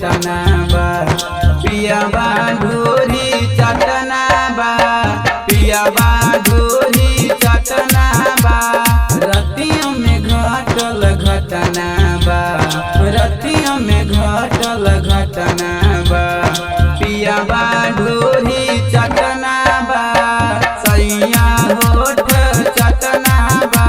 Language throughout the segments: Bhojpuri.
घटना बा पियाबा ढोरी चटना बा पियाबा ढोरी चटना बा रतियों में घटल घटना बा रतियों में घटल घटना बा पियाबा ढोरी चटना बा सैया होठ चटना बा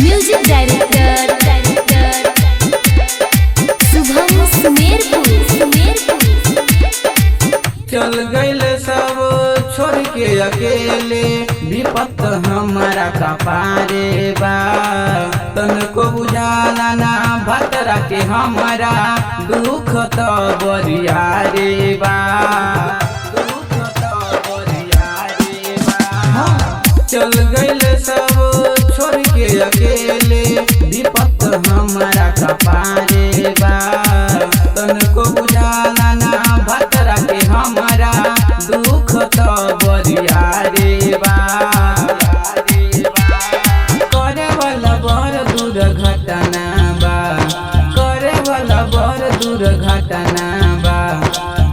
म्यूजिक डायरेक्टर शुभम सुमेरपुर। चल गईल सब छोड़ के अकेले विपत हमारा कपारे बा तनको बुझाला ना भतरा के हमारा दुख तो बरिया रे बा दुख तो बरिया रे बा चल गईल सब छोड़ के अकेले विपत हमारा कपारे बा तनको बुझाला ना भतरा के हमारा दुख तो बरिया रे बा करे वाला बड़ दुर्घटना बा करे वाला बड़ दुर्घटना बा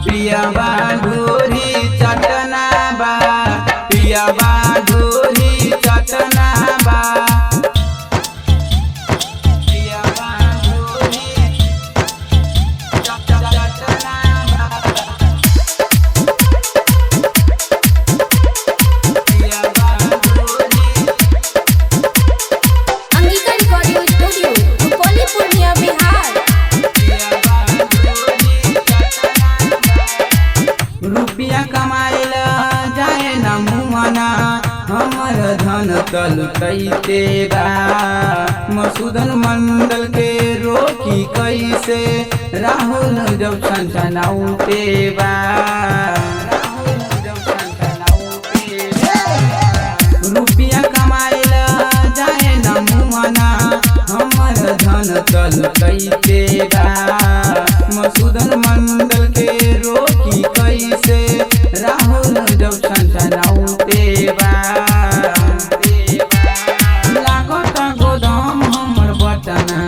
पियाबा ढोरी चटना बा पियाबा ढोरी चटना बा पियाबा ढोरी चटना बा पियाबा ढोरी अंगिका रिकॉर्डिंग स्टूडियो रुपौली पूर्णिया बिहार। रुपया कमाइल जाए न मुमना हमर धन तल कैते बा मसूदन मंडल के रोकी कैसे राहुल जब छनछनाउते बा रुपया कमाइल जाए न मुमना हमर धन तल कैते बा मसूदन मंडल के रोकी कैसे राहुल जब छनछनाउते बा लागत गोदाम हमर बटना